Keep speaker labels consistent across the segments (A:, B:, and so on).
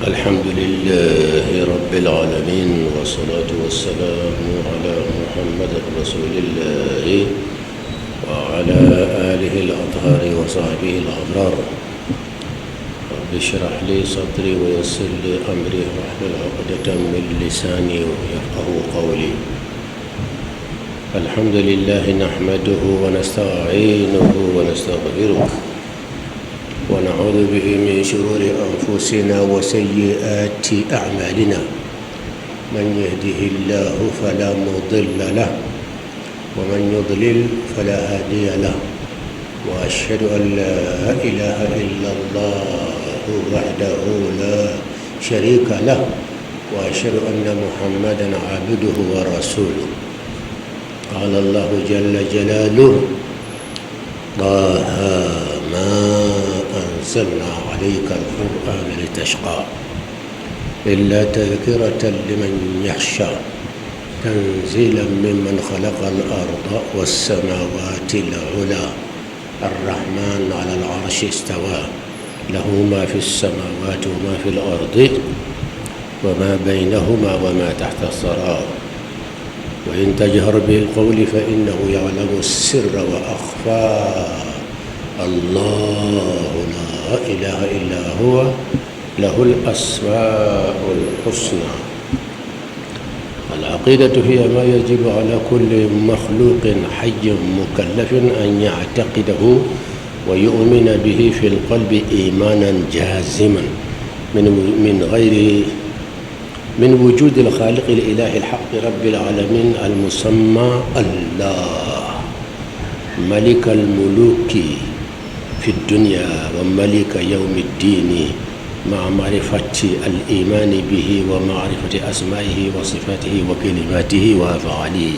A: الحمد لله رب العالمين والصلاة والسلام على محمد رسول الله وعلى آله الأطهار وصحبه الأبرار. رب اشرح لي صدري ويسر لي أمري واحلل عقدة من لساني يفقه قولي. الحمد لله نحمده ونستعينه ونستغفره ونعوذ به من شرور أنفسنا وسيئات أعمالنا. من يهده الله فلا مضل له ومن يضلل فلا هادي له، وأشهد أن لا إله إلا الله وحده لا شريك له، وأشهد أن محمدا عبده ورسوله. قال الله جل جلاله: طه ما أنزلنا عليك القرآن لتشقى إلا تذكرة لمن يخشى تنزيلا ممن خلق الأرض والسماوات العلى الرحمن على العرش استوى له ما في السماوات وما في الأرض وما بينهما وما تحت الثرى وإن تجهر بالقول فإنه يعلم السر وأخفى. الله لا إله إلا هو له الأسماء الحسنى. العقيدة هي ما يجب على كل مخلوق حي مكلف أن يعتقده ويؤمن به في القلب إيمانا جازما من وجود الخالق الإله الحق رب العالمين المسمى الله، ملك الملوك في الدنيا وملك يوم الدين، مع معرفة الإيمان به ومعرفة أسمائه وصفاته وكلماته وأفعاله،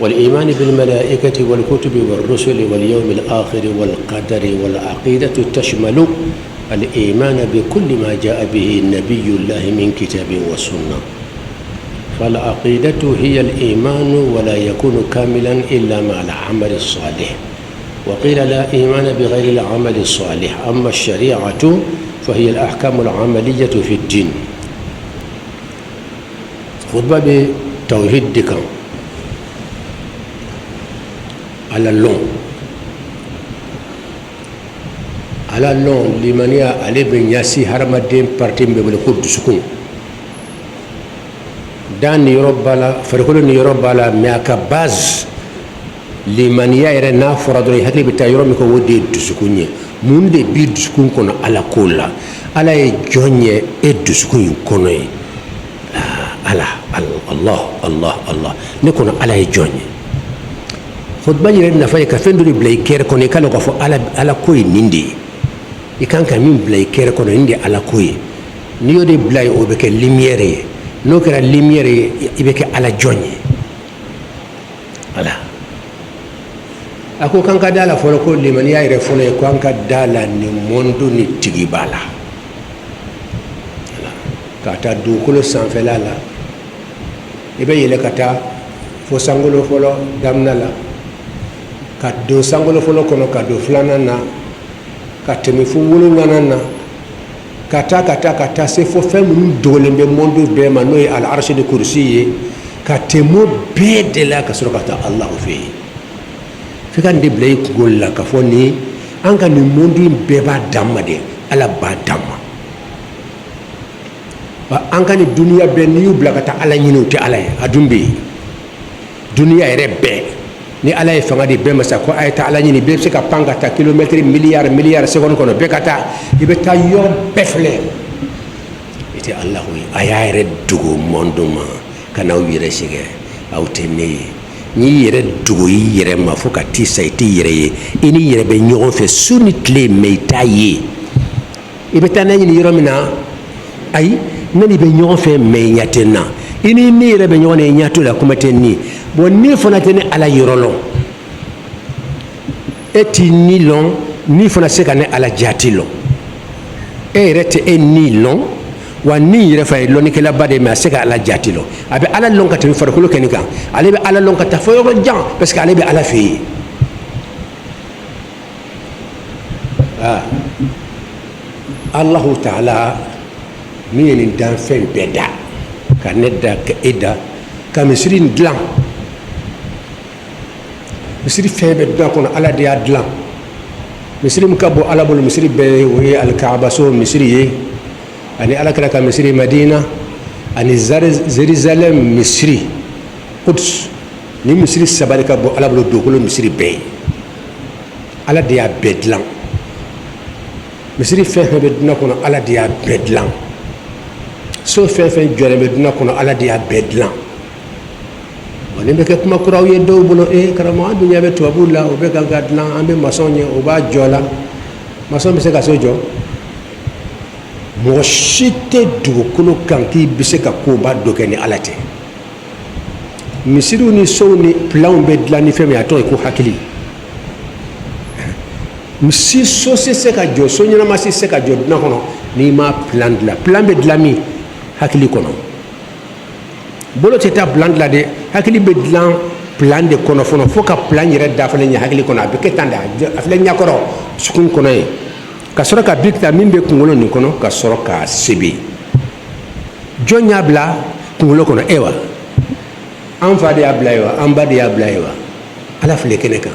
A: والإيمان بالملائكة والكتب والرسل واليوم الآخر والقدر. والعقيدة تشمل الإيمان بكل ما جاء به نبي الله من كتاب وسنة. فالعقيدة هي الإيمان ولا يكون كاملا إلا مع العمل الصالح، وقيل لا إيمان بغير العمل الصالح. أما الشريعة فهي الأحكام العملية في الدين. خطبة بتوحيد دكان على اللون على اللون لمن علي بن ياسي هرم الدين بارتين ببلكود سكون دان يربالا فرقولون يربالا مياكا باز لمن يرى نافرة دوني هتلي بتا يرميكو ودي دسكوني من دي بي دسكون كون على كولا على يجوني دسكون كوني على الله الله الله نكون على يجوني خطبة يرنا فاي كفين دوني بلاي كير كوني كالو كفو على كوي نيندي يكان كمين بلاي كير كوني نيندي على كوي نيو دي بلاي او بك ليميري نو كرا ليميري يبك على جوني على ako kanka dala folo ko liman yaire folo ko kanka dala ni mondo ni tigibala kata du kulo sanfela la ibe yele kata fo sangolo folo damna la kat do sangolo folo kono kado flana na katemi fu wulu nanana kata se fo fem dolembe mondo be manoy al arsh de kursi katemo be de la kasro kata allah fi fikan de blay kugol la ka foni an kan ni mondi beba damma de ala ba damma ba an kan ni dunya be ni yubla kata ala nyinu ti ala adumbe dunya rebe ni ala e fanga de be masa ko ay ta ala nyini be se ka panga ta kilomètre milliard seconde kono be kata ibe ta yo befle ite allah wi ayare dugo monduma kana wire sige awtene ni yere dugo yere ma foka ti sayti yere ini yere be nyon fe suni tle meitaye ibe tanani ni yoromina ay nani be nyon fe me nyatena ini ni yere be nyon e nyato la kuma tenni bon ni fona tene ala yorolo eti ni long ni fona se kane ala jatilo e rete e ni long wa ni yere fa lo ni kala bade ma se ka ala jatilo abe ala long ka tan farko lo kenika ale be ala long ka ta fo yo jan parce que ale be ala fi Allah Ta'ala min ye nin danfɛn bɛɛ da ka ne da ka e da ka misiri in dilan misiri fɛn bɛɛ dilan kɔnɔ ala de y'a dilan misiri min ka bɔ ala bolo misiri bɛɛ o ye alikabaso misiri ye ani alakira ka misiri madina ani jerusalem misiri quds ni misiri saba de ka bɔ ala bolo dugukolo misiri bɛɛ ye ala de y'a bɛɛ dilan misiri fɛn fɛn bɛ dilan kɔnɔ ala de y'a bɛɛ dilan so fɛn fɛn jɔlen bɛ dilan kɔnɔ ala de y'a bɛɛ dilan wa nin bɛ kɛ kuma kuraw ye dɔw bolo karamɔgɔ an dun ɲɛ bɛ tubabuw la o bɛ kan ka dilan an bɛ masɔnw ye o b'a jɔ la masɔn bɛ se ka so jɔ mɔgɔ si tɛ dugukolo kan k'i bɛ se ka koba dɔ kɛ ni ala tɛ misiriw ni sow ni pilanw bɛ dilan ni fɛn min a tɔgɔ ye ko hakili misi so tɛ se ka jɔ so ɲɛnama tɛ se ka jɔ dilan kɔnɔ n'i ma pilan dilan pilan bɛ dilan min hakili kɔnɔ bolo tɛ taa pilan dilan dɛ hakili bɛ dilan pilan de kɔnɔ fɔlɔ fo ka pilan yɛrɛ dafalen ɲɛ hakili kɔnɔ a bɛ kɛ tan de a filɛ ɲɛkɔrɔ sukun kɔnɔ ye ka sɔrɔ ka bi ta min bɛ kunkolo nin kɔnɔ ka sɔrɔ k'a sebe jɔn y'a bila kunkolo kɔnɔ e wa an fa de y'a bila ye wa an ba de y'a bila ye wa ala filɛ kɛnɛ kan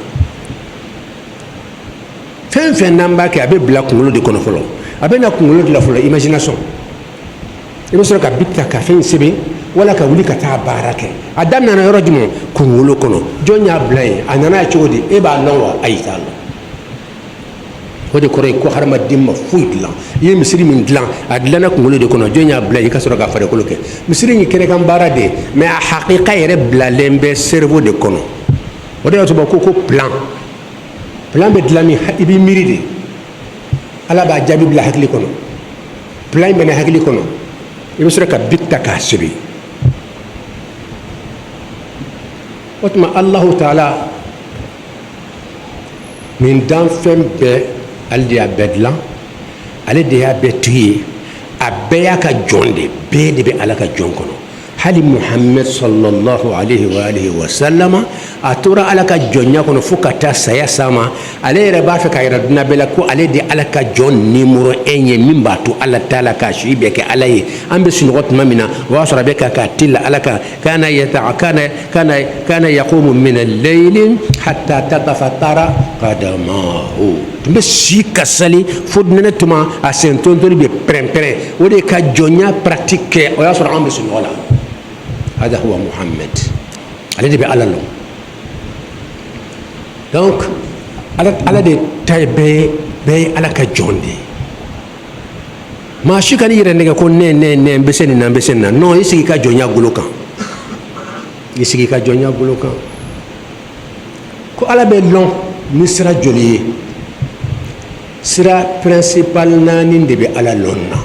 A: fɛn fɛn n'an b'a kɛ a bɛ bila kunkolo de kɔnɔ fɔlɔ a bɛ na kunkolo de la fɔlɔ imagination i bɛ sɔrɔ ka bi ta ka fɛn sebe wala ka wuli ka taa baara kɛ a daminɛna yɔrɔ jumɛn kunkolo kɔnɔ jɔn y'a bila yen a nana ye cogo di e b'a lɔn wa ayi t'a lɔn o de kɔrɔ ye ko hadamaden ma foyi dilan i ye misiri min dilan a dilanna kunkolo de kɔnɔ jɔn y'a bila yen i ka sɔrɔ ka farikolo kɛ misiri in kɛnɛkan baara de mais a hakika yɛrɛ bilalen bɛ cerveau de kɔnɔ o de y'a to ko plan bɛ dilan min i b'i miiri de ala b'a jaabi bila hakili kɔnɔ plan in bɛ na hakili kɔnɔ i bɛ sɔrɔ ka bi ta k'a sɛbɛn o tuma alahu taala nin danfɛn bɛɛ ale de y'a bɛɛ dilan ale de y'a bɛɛ tigi ye a bɛɛ y'a ka jɔn de bɛɛ de bɛ ala ka jɔn kɔnɔ hali muhammed sallallahu alaihi wa sallama a tora ala ka jɔnya kɔnɔ fo ka taa saya s'a ma ale yɛrɛ b'a fɛ ka yira dunan bɛɛ la ko ale de ala ka jɔn nimoro 1 ye min b'a to ala t'a la k'a si bɛɛ kɛ ala ye an bɛ sunɔgɔ tuma min na o b'a sɔrɔ a bɛ k'a tila ala kan kana yaqumu min al-layli hatta tatafattara qadamahu tun bɛ si ka sali fo nɛnɛ tuma a sen tontoni bɛ pɛrɛn-pɛrɛn o de ka jɔnya pratique kɛ o y'a sɔrɔ an bɛ sunɔgɔ la هذا هو محمد الذي بألا له donc ala de tay be ala ka jonde ma shi kan yire ndege ko ne mbeseni na non isigi ka jonya golo kan ko ala be lon misra joli sira principal nani de be ala lonna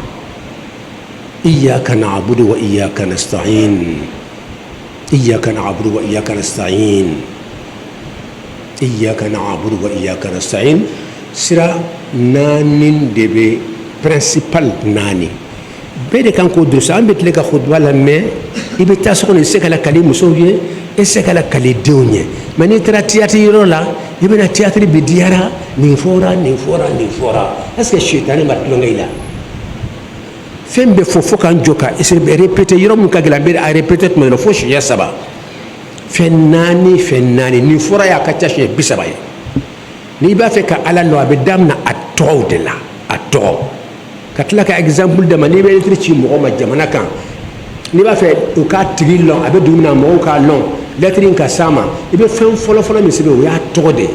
A: iyyaka na'budu wa iyyaka nasta'in إياك نعبد وإياك نستعين سرا نانين دبي principal ناني بيد كان كودرس أم بتلقى خطبة لما يبتاسون السكالة كلي مسوية السكالة كلي دونية من يترى تياتي يرولا يبنا تياتي بديارا نفورا est-ce que الشيطان ما تلونيلا fɛn bɛ fɔ kan jɔ ka répéter yɔrɔ min ka gɛlɛn a répéter tuma dɔ fo siɲɛ 3 fɛn naani nin fɔra y'a ka ca siɲɛ 30 ye n'i b'a fɛ ka ala lɔ a bɛ daminɛ a tɔgɔw de la a tɔgɔ ka tila ka exemple dama n'i bɛ lettre ci mɔgɔ ma jamana kan n'i b'a fɛ u k'a tigi lɔn a bɛ dugu min na mɔgɔw k'a lɔn lettre in ka s'a ma i bɛ fɛn fɔlɔ min sɛbɛn o y'a tɔgɔ de ye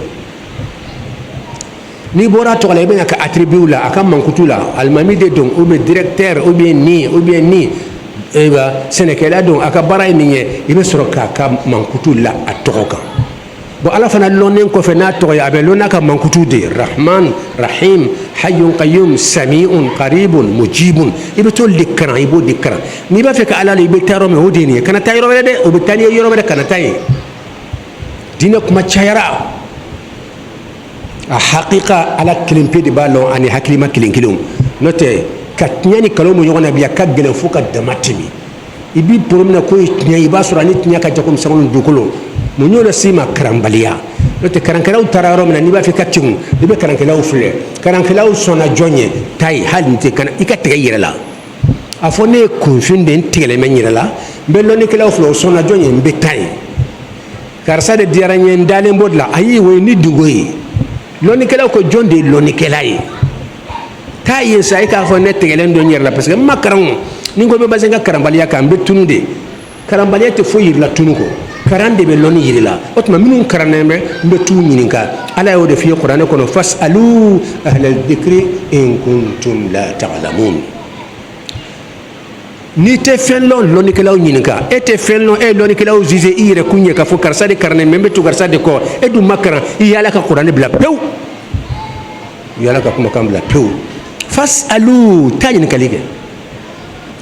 A: n'i bɔra tɔgɔ la i bɛna ka attribut la a ka mankutu la alimami de don ou bien directeur ou bien ni sɛnɛkɛla don a ka baara ye nin ye i bɛ sɔrɔ k'a ka mankutu la a tɔgɔ kan bon ala fana lɔnnen kɔfɛ n'a tɔgɔ ye a bɛ lɔn n'a ka mankutu de rahman rahim hayyun qayyum sami'un qaribun mujibun i bɛ t'o de karan i b'o de karan n'i b'a fɛ ka ala la i bɛ taa yɔrɔ min o de ye nin ye kana taa yɔrɔ wɛrɛ dɛ o bɛ taa n'i ye yɔrɔ wɛrɛ kana taa yen diinɛ kuma cayara a haqiqa ala kelen pe de b'a lɔn ani hakilima kelen n'o tɛ ka tiɲɛ ni kalo mun ɲɔgɔn na bi a ka gɛlɛn fo ka dama tɛmɛ i b'i bolo minɛ k'o ye tiɲɛ i b'a sɔrɔ ani tiɲɛ ka jago misɛnninw dugukolo mun y'o lase i ma karanbaliya n'o tɛ karankɛlaw taara yɔrɔ min na n'i b'a fɛ ka tɛmɛ i bɛ karankɛlaw filɛ karankɛlaw sɔnna jɔn ye taa ye hali nin tɛ kana i ka tigɛ i yɛrɛ la a fɔ ne ye kunfin de n tigɛlɛmɛ n yɛrɛ la n bɛ lɔnnikɛlaw filɛ o sɔnna jɔn ye n bɛ taa ye karisa de diyara n ye n dalen b'o de la ayi o ye ni dungo ye lɔnnikɛlaw ko jɔn de ye lɔnnikɛla ye taa ye sa e k'a fɔ ne tigɛlen don n yɛrɛ la parce que n ma kalan ni n ko n bɛ basé n ka kalanbaliya kan n bɛ tunu de kalanbaliya tɛ foyi yir'i la tunu kɔ karan de bɛ lɔnni yiri la o tuma minnu karannen bɛ n bɛ t'u ɲininka ala y'o de f'i ye kuranɛ kɔnɔ fas'alu ahla dhikri in kuntum la ta'lamun n'i tɛ fɛn lɔn lɔnnikɛlaw ɲininka e tɛ fɛn lɔn e ye lɔnnikɛlaw juge i yɛrɛ kun ye k'a fɔ karisa de karannen bɛ n bɛ to karisa de kɔ e dun ma karan i y'ala ka kuranɛ bila pewu i y'ala ka kumakan bila pewu fas'alu taa ɲininkali kɛ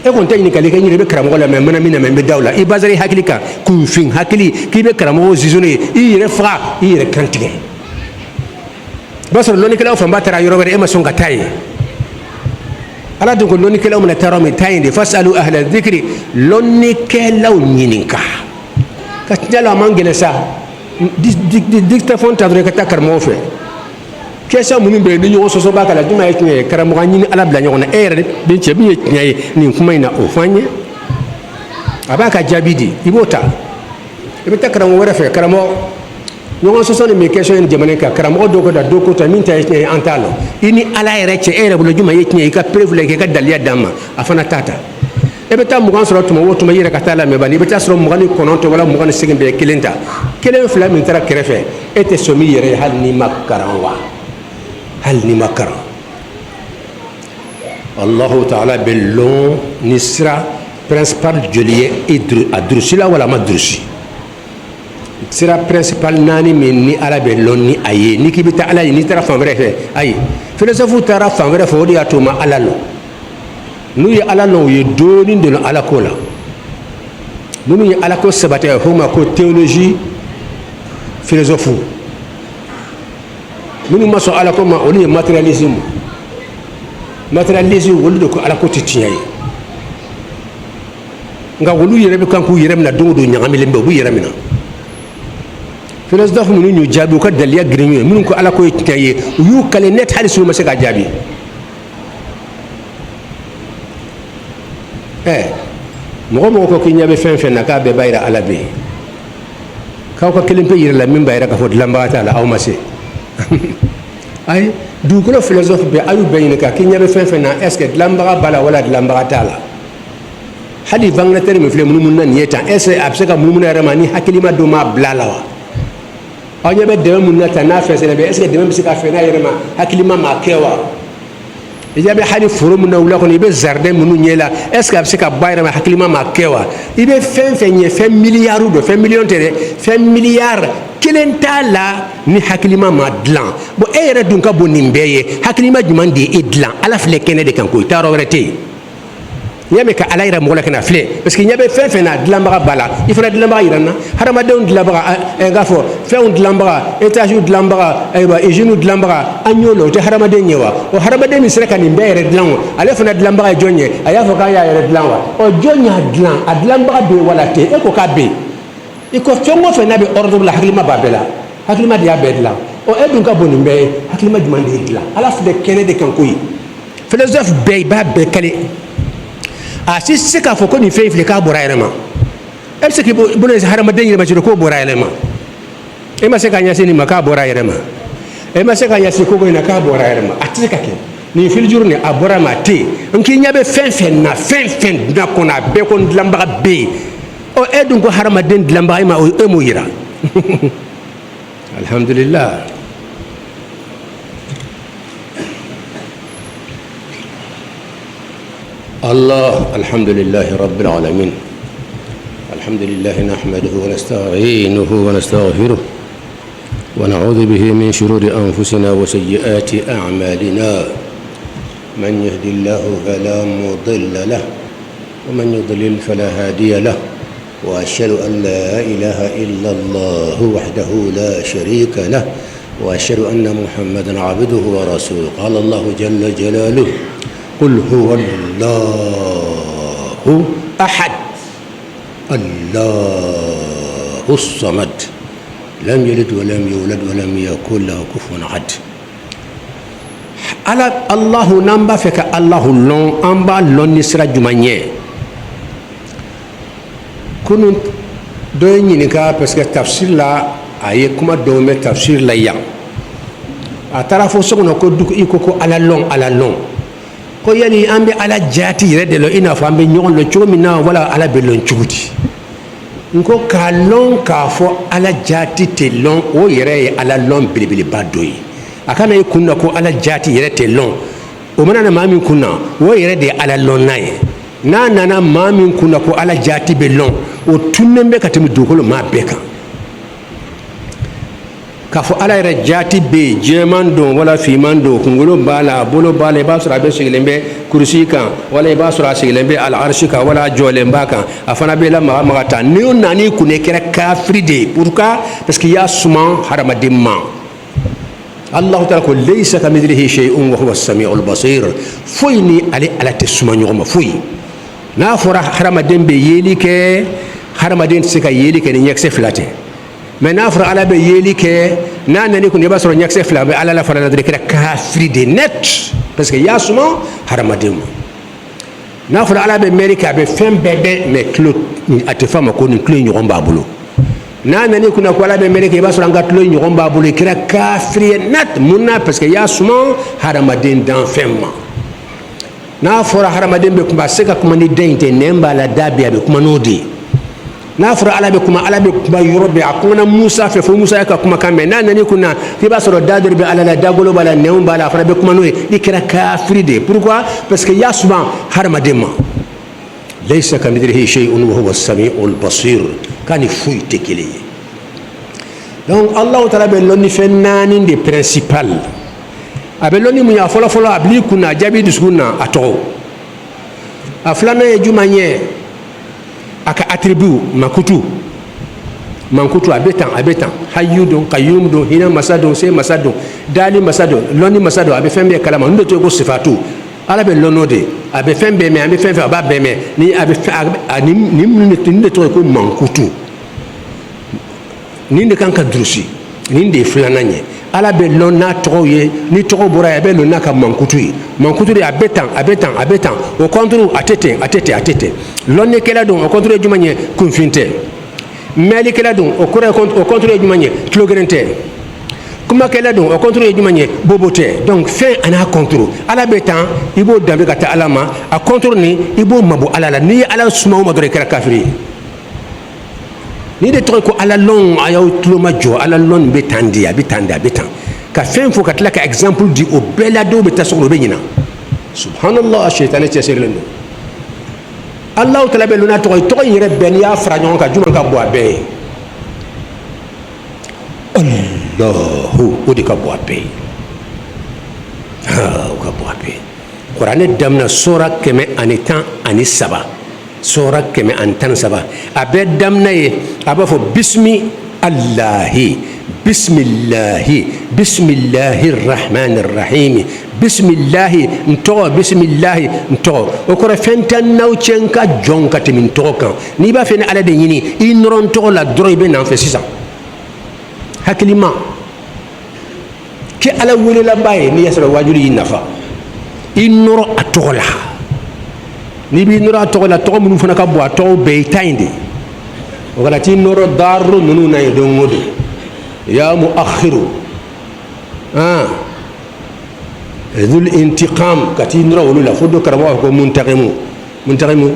A: e kɔni tɛ ɲininkali kɛ n yɛrɛ bɛ karamɔgɔ la mɛ n mana min na mɛ n bɛ da o la i basera i hakili kan kunfin hakili k'i bɛ karamɔgɔw zizone ye i yɛrɛ faga i yɛrɛ kan tigɛ o b'a sɔrɔ lɔnnikɛlaw fanba taara yɔrɔ wɛrɛ e ma sɔn ka taa yen ala dun ko lɔnnikɛlaw mana taa yɔrɔ min taa yen de fasalu ahla dhikri lɔnnikɛlaw ɲininka ka tiɲɛ la a man gɛlɛn sa dictaphone ta dɔrɔn i ka taa karamɔgɔ fɛ question minnu bɛ yen ni ɲɔgɔn sɔsɔ b'a kala juma ye tiɲɛ ye karamɔgɔ ɲini ala bila ɲɔgɔn na e yɛrɛ de cɛ min ye tiɲɛ ye nin kuma in na o fɔ an ye a b'a ka jaabi di i b'o ta i bɛ taa karamɔgɔ wɛrɛ fɛ karamɔgɔ ɲɔgɔn sɔsɔ nin bɛ question in jamana kan karamɔgɔ dɔw ka da dɔ ko ta min ta ye tiɲɛ ye an t'a lɔn i ni ala yɛrɛ cɛ e yɛrɛ bolo juma ye tiɲɛ ye i ka preuve la k'i ka daliya d'a ma a fana t'a ta e bɛ taa 20 sɔrɔ tuma o tuma i yɛrɛ ka taa lamɛn bani i bɛ taa sɔrɔ 29 wala 28 bɛɛ ye kelen ta kelen fila min taara kɛrɛfɛ e tɛ sɔn min yɛrɛ ye hali n'i ma karan wa hali n'i ma karan Allahu ta'ala bɛ lɔn ni sira principal joli ye a durusi la wala a ma durusi sira principal naani min ni ala bɛ lɔn ni a ye ni k'i bɛ taa ala ye n'i taara fan wɛrɛ fɛ ayi philosophe taara fan wɛrɛ fɛ o de y'a to u ma ala lɔn n'u ye ala lɔn u ye dɔɔnin donna ala ko la minnu ye ala ko sabati a fɔ o ma ko théologie philosophe minnu ma sɔn ala ko ma olu ye matérialisme olu de ko ala ko tɛ tiɲɛ ye nka olu yɛrɛ bɛ kan k'u yɛrɛ minɛ don o don ɲagamilen bɛ u b'u yɛrɛ minɛ philosophe minnu y'u jaabi u ka daliya girin ye minnu ko ala ko ye tiɲɛ ye u y'u kale net hali s'u ma se k'a jaabi mɔgɔ mɔgɔ ko k'i ɲɛ bɛ fɛn fɛn na k'a bɛɛ b'a yira ala bɛ yen k'aw ka kelen pe yɛrɛ la min b'a yira k'a fɔ dilanbaga t'a la aw ma se ayi dugukolo philosophe bɛɛ a y'u bɛɛ ɲininka k'i ɲɛ bɛ fɛn fɛn na est ce que dilanbaga b'a la wala dilanbaga t'a la hali Angleterre min filɛ munumunu na nin ye tan est ce que a bɛ se ka munumunu yɛrɛ ma ni hakilima dɔ m'a bila a la wa aw ɲɛ bɛ dɛmɛ minnu na tan n'a fɛnsɛnɛ bɛ est ce que dɛmɛ bɛ se ka fɛn n'a yɛrɛ ma hakilima m'a kɛ wa i ɲɛ bɛ hali foro min na wula kɔnɔ i bɛ jardin minnu ɲɛ la est ce que a bɛ se ka ba yɛrɛ ma hakilima m'a kɛ wa i bɛ fɛn fɛn ɲɛ fɛn miliyari dɔ fɛn miliyɔn tɛ dɛ fɛn miliyari kelen t'a la ni hakilima ma dilan bon e yɛrɛ dun ka bon nin bɛɛ ye hakilima jumɛn de ye e dilan ala filɛ kɛnɛ de kan koyi taa yɔrɔ wɛrɛ tɛ yen n'i y'a mɛn ka ala yira mɔgɔ la ka na filɛ parce que ɲɛ bɛ fɛn fɛn na dilanbaga b'a la i fana dilanbaga yira n na hadamadenw dilanbaga k'a fɔ fɛnw dilanbaga étage dilanbaga ayiwa usine dilanbaga an y'o la o tɛ hadamaden ye wa o hadamaden min sera ka nin bɛɛ yɛrɛ dilan o ale fana dilanbaga ye jɔn ye a y'a fɔ k'a y'a yɛrɛ dilan wa ɔ jɔn y'a dilan a dilanbaga bɛ yen wala tɛ e ko k'a bɛ yen i ko fɛn o fɛn n'a bɛ ordre la hakilima b'a bɛɛ la hakilima de y'a bɛɛ dilan ɔ e dun ka bon nin bɛɛ ye hakilima jumɛn de ye dilan ala filɛ kɛnɛ de kan koyi philosophe bɛɛ i b'a bɛɛ kale a si se k'a fɔ ko nin fɛn in filɛ k'a bɔra a yɛrɛ ma e bɛ se k'i bolo hadamaden yɛrɛ ma cogo k'o bɔra a yɛrɛ ma e ma se k'a ɲɛsin nin ma k'a bɔra a yɛrɛ ma e ma se k'a ɲɛsin kogo in na k'a bɔra a yɛrɛ ma a tɛ se ka kɛ nin filijuru nin a bɔra a ma a tɛ yen n k'i ɲɛ bɛ fɛn fɛn na fɛn fɛn na kɔnɔ a bɛɛ ko dilanbaga bɛ yen ɔ e dun ko hadamaden dilanbaga e ma e m'o yira alhamdulillah الله الحمد لله رب العالمين الحمد لله نحمده ونستعينه ونستغفره ونعوذ به من شرور أنفسنا وسيئات أعمالنا من يهد الله فلا مضل له ومن يضلل فلا هادي له وأشهد أن لا إله إلا الله وحده لا شريك له وأشهد أن محمدا عبده ورسوله قال الله جل جلاله قل هو الله أحد الله الصمد لم يلد ولم يولد ولم يكن له كفوا أحد Allahu namba fait que Allahu lon amba lon ni sira jumanye kunun do ni ka parce que tafsir la aye kuma do me tafsir la ya atara fo sokono ko duk iko ko ala lon ko yani ambe ala jati rede lo ina fa ambe nyon lo chomi na wala ala be lon chuti nko ka lon ka fo ala jati te lon o yere ala lon bilibili badoyi akana kunna ko ala jati yere te lon o mana na mami kunna o yere de ala lon naye na nana mami kunna ko ala jati be lon o tunnembe katimi dukolo ma beka kafo ala yɛrɛ jati be jɛman don wala fiman don kunkolo b'a la bolo b'a la i b'a sɔrɔ a bɛ sigilen bɛ kurusi kan wala i b'a sɔrɔ a sigilen bɛ al'arshi kan wala a jɔlen b'a kan a fana bɛ lamaga maga ta ni o nani kunne kɛra kafiri de ye pourquoi parce que i y'a suman hadamaden ma Allahu taala ko laysa kamithlihi shay'un wa huwa as-sami'ul basir foyi ni ale ala tɛ suma ɲɔgɔn ma foyi n'a fɔra hadamaden bɛ yeli kɛ hadamaden tɛ se ka yeli kɛ ni ɲɛkisɛ fila tɛ mais n'a fɔra ala bɛ yeli kɛ n'a nani kun i b'a sɔrɔ ɲɛkisɛ fila bɛ ala la fana dɔrɔn i kɛra kafiri de net parce que i y'a suma hadamaden ma n'a fɔra ala bɛ mɛri kɛ a bɛ fɛn bɛɛ dɛ mais kilo a tɛ fɔ a ma ko nin kilo in ɲɔgɔn b'a bolo n'a nani kunna ko ala bɛ mɛri kɛ i b'a sɔrɔ an ka kilo in ɲɔgɔn b'a bolo i kɛra kafiri ye net mun na parce que i y'a suma hadamaden dan fɛn ma n'a fɔra hadamaden bɛ kuma a se ka kuma ni den in tɛ nɛn b'a la da bɛ a bɛ kuma n'o de ye n'a fɔra ala bɛ kuma yɔrɔ bɛɛ a kumana musa fɛ fo musa ka kumakan mɛn n'a nani kunna k'i b'a sɔrɔ da dɔ bɛ ala la dagolo b'a la nɛnw b'a la a fana bɛ kuma n'o ye i kɛra kafiri de ye pourquoi parce que i y'a suma hadamaden ma laysa kamithlihi shay'un wa huwa as-sami'ul basir k'a ni foyi tɛ kelen ye donc Allahu taala bɛ lɔnni fɛn naani de principal a bɛ lɔnni mun ye a fɔlɔ-fɔlɔ a bil'i kunna a jaabi dusukun na a tɔgɔ a filanan ye jumɛn ye a ka attribut mankutu a bɛ tan hayyu don qayyum don hinɛ masa don se masa don dali masa don lɔnni masa don a bɛ fɛn bɛɛ kalama n'o tɛ ko sifatu ala bɛ lɔn o de a bɛ fɛn bɛɛ mɛn a bɛ fɛn fɛn a b'a bɛɛ mɛn ni a bɛ fɛn nin de tɔgɔ ye ko mankutu nin de kan ka durusi nin de ye filanan ye ala bɛ lɔn n'a tɔgɔw ye ni tɔgɔ bɔra yen a bɛ lɔn n'a ka mankutu ye mankutu de a bɛ tan o kɔnturu a tɛ ten lɔnnikɛla don o kɔnturu ye jumɛn ye kunfin tɛ mɛlikɛla don o kɔnturu ye jumɛn ye tulo geren tɛ kumakɛla don o kɔnturu ye jumɛn ye bobo tɛ donc fɛn a n'a kɔnturu ala bɛ tan i b'o danbe ka taa ala ma a kɔnturu nin i b'o mabɔ ala la n'i ye ala suma o ma dɔrɔn i kɛra kafiri ye ni de tɔgɔ ko ala lɔn a y'aw tulo ma jɔ ala lɔn bɛ tan di a bɛ tan ka fɛn fɔ ka tila ka exemple di o bɛɛ la dɔw bɛ taa sɔgɔ o bɛ ɲina subhanallah shetani cɛsirilen don Allahu taala bɛ lɔnna tɔgɔ in yɛrɛ bɛɛ n'i y'a fara ɲɔgɔn kan jumɛn ka bon a bɛɛ ye Allahu o de ka bon a bɛɛ ye o ka bon a bɛɛ ye kuranɛ daminɛ sura 113 sura 113 a bɛɛ daminɛ ye a b'a fɔ bismillahi rahmanir rahim bismillahi ntɔgɔ o kɔrɔ fɛn tɛ n'aw cɛ n ka jɔn ka tɛmɛ ntɔgɔ kan n'i b'a fɛ ni ala de ɲini i nɔrɔ ntɔgɔ la dɔrɔn i bɛ n'an fɛ sisan hakilima kɛ ala welelaba ye n'i y'a sɔrɔ wajulu y'i nafa i nɔrɔ a tɔgɔ la n'i b'i nɔrɔ a tɔgɔ la tɔgɔ minnu fana ka bon a tɔgɔ bɛɛ i ta in de o kana t'i nɔrɔ daaru ninnu na ye don o don ya muakhiru dhul intiqam ka t'i nɔrɔ olu la fo dɔ karamɔgɔ b'a fɔ ko muntakimu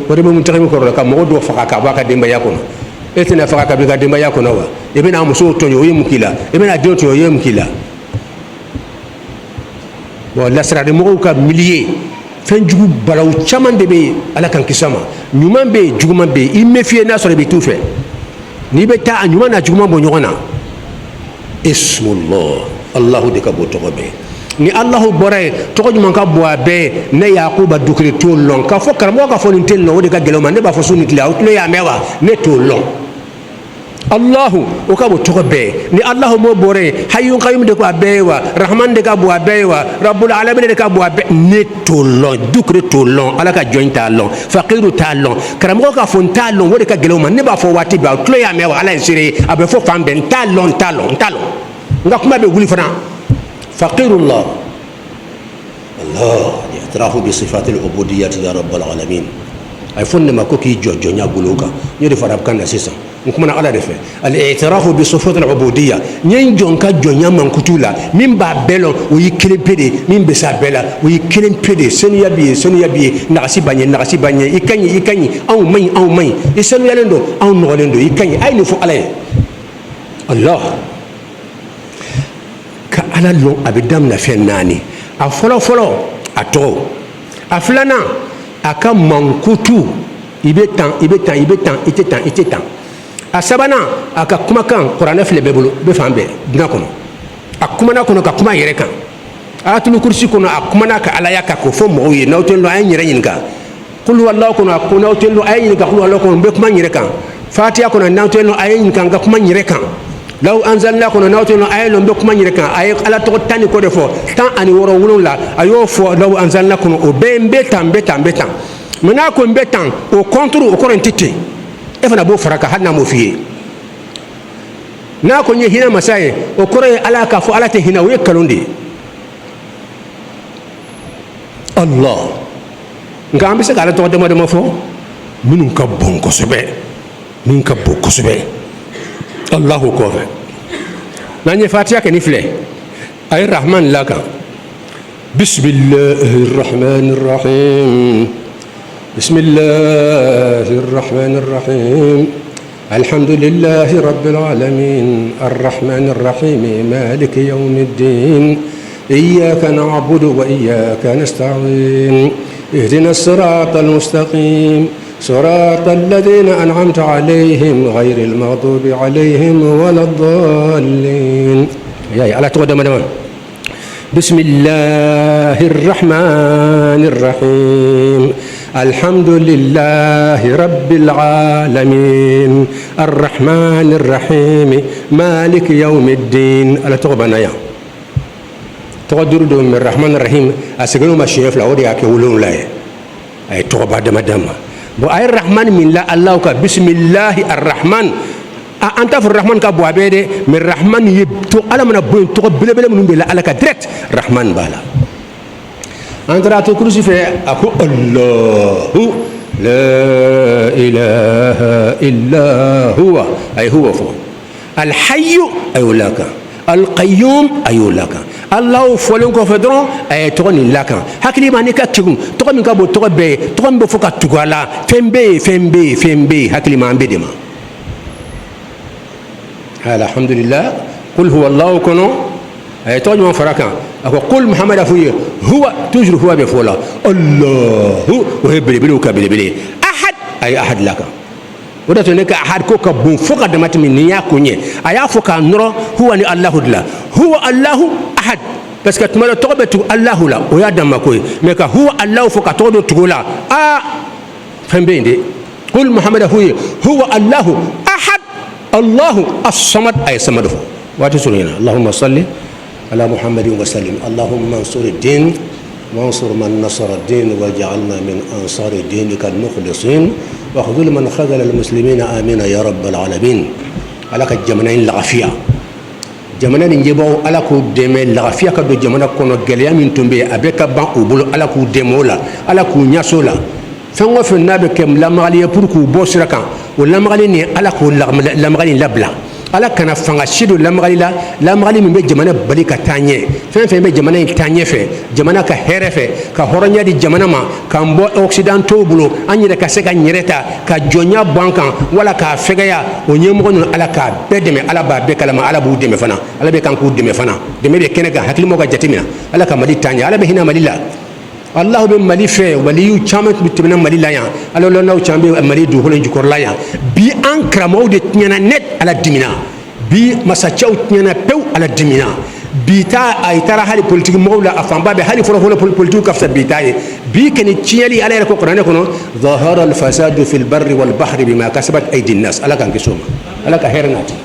A: o de bɛ muntakimu kɔrɔ la ka mɔgɔ dɔ faga ka bɔ a ka denbaya kɔnɔ e tɛna faga ka b'i ka denbaya kɔnɔ wa i bɛna musow tɔɲɔ o ye mun k'i la i bɛna denw tɔɲɔ o ye mun k'i la bon lasirarimɔgɔw ka milieu fɛn jugu balawu caman de bɛ yen ala kan kisa ma ɲuman bɛ yen juguman bɛ yen i méfier n'a sɔrɔ i bɛ t'u fɛ n'i bɛ taa a ɲuman n'a juguman bɔ ɲɔgɔn na ismullah Allahu de ka bon tɔgɔ bɛɛ ni Allahu bɔra yen tɔgɔ ɲuman ka bon a bɛɛ ne Yakuba Dukure t'o lɔn k'a fɔ karamɔgɔ ka fɔ nin tɛ lɔn o de ka gɛlɛn o ma ne b'a fɔ su ni tile aw tulo y'a mɛn wa ne t'o lɔn Allahu o ka bon tɔgɔ bɛɛ ni Allahu m'o bɔra yen Hayyun Qayyum de ko a bɛɛ ye wa Rahman de ka bon a bɛɛ ye wa Rabbul Alamin de ka bon a bɛɛ ne t'o lɔn Dukure t'o lɔn ala ka jɔn t'a lɔn Faqiru t'a lɔn karamɔgɔ ka fɔ n t'a lɔn o de ka gɛlɛn o ma ne b'a fɔ waati bɛɛ aw tulo y'a mɛn wa ala ye seere a bɛ fɔ fan bɛɛ n t'a lɔn n ka kuma bɛ wuli fana Faqirullah الله الاعتراف بصفات العبودية يا رب العالمين أي فن ما كوكي جوجو نيا بلوكا يري فراب كان نسيسا نكمنا على رفع الاعتراف بصفات العبودية نين جونكا جونيا من كتولا من بابلون ويكلم بيدي من بسابلا ويكلم بيدي سنيا بي نغسي باني يكاني أو مي يسنيا لندو أو نغلندو يكاني أي نفو عليه الله كألا لون أبدام نفناني أفلو أتو أفلانا aka mankutu ibe tan ite a sabana aka kumakan Qur'an file be bolo be fambe dina kono akumana kono ka kuma yere kan atul kursi kono akumana ka alaya ka ko fo mo yi nawten lo ay nyere nyinga qul wallahu kono akuna nawten lo ay nyinga qul wallahu kono be kuma nyere kan fatiha kono nawten lo ay nyinga ga kuma nyere kan law anzalna kono nawten lo ay lo be kuma nyere kan ay ala to tani ko defo tan ani woro wulun la ayo fo law anzalna kono o be tan mena ko mbetan o contre o korentite e fana bo faraka hanna mo fiye na ko nye hina masaye o kore ala ka fo ala te hina we kalonde Allah ngambe se kala to de mo fo minun ka bon ko sebe Allahu ko fe nanye fatiha ke ni fle ay rahman laka bismillahir rahmanir rahim بسم الله الرحمن الرحيم الحمد لله رب العالمين الرحمن الرحيم مالك يوم الدين إياك نعبد وإياك نستعين اهدنا الصراط المستقيم صراط الذين أنعمت عليهم غير المغضوب عليهم ولا الضالين على تقدم بسم الله الرحمن الرحيم الحمد لله رب العالمين الرحمن الرحيم مالك يوم الدين على تقبنا يا تقدر من الرحمن الرحيم أسجنوا ما شيء فلا ودي أكلون لا أي تقبل دم بو أي الرحمن من لا الله بسم الله الرحمن أنت في الرحمن كابو عبيدة من الرحمن يبتو على من أبوين تقبل بلا من بلا على كدرت الرحمن بالا أنت لا تكرسي في أكو الله لا إله إلا هو أي هو فو الحي أي لك القيوم أي لك الله فولن كفدرون أي تغني لك هكذا ما نيكا تقول تغني كابو تغبي تغني بفوكا تقولا فين بي هكذا ما أنبي دما الحمد لله قل هو الله كنو أي تغني من فرقا أقول قل محمد أفويه هو تجر هو بفولا الله وهي بلي أحد أي أحد لك وده تنك أحد كوكا بون فوق دمات من نياكوني أيا فوق نور هو أن الله لا هو الله أحد بس كتمر تقبل الله لا ويا دمكوي مك هو الله فوق تقول تقولا فهم بيندي قل محمد أفويه هو الله أحد الله الصمد أي صمد فوق واتسولينا اللهم صل على محمد وسلم اللهم انصر الدين وانصر من نصر الدين واجعلنا من أنصار دينك المخلصين واخذل من خذل المسلمين آمين يا رب العالمين على الجمنين العافية جمنين نجيبوا على كود دم العافية كدو جمنا كونو جليا من تنبي أبيك بان أبول على كود دمولا على كود نياسولا فهو في النبي كم لمغالي يبركو بوسركان ولمغالي ني على كود لمغالي لبلا ala kana fanga shidu lamgali min be jamana bali ka tanye fen be jamana tanye fe jamana ka here fe ka horonya di jamana ma ka mbo occidental bulo anyire ka seka nyereta ka jonya banka wala ka fegaya o nyemo no ala ka bedeme ala ba be kalama ala bu deme fana ala be kan ku deme fana deme be kenega hakili mo ga jatimina ala ka mali tanye ala be hina malilla الله بمالي في وليو شامت بتمنى مالي لا يا الله لو ناو شامبي مالي دوهولن جكور لا يا بي أنكر مودة تنينا نت على الدمنا بي مساتشاو تنينا بيو على الدمنا بيتا أي ترى هالي بوليتيك مولا أفهم بابي هالي فرو هلا بوليتيك كفسر بيتاي بي كان تشيلي على القرآن كنا ظهر الفساد في البر والبحر بما كسبت أيدي الناس الله كان كسوما الله كهرناتي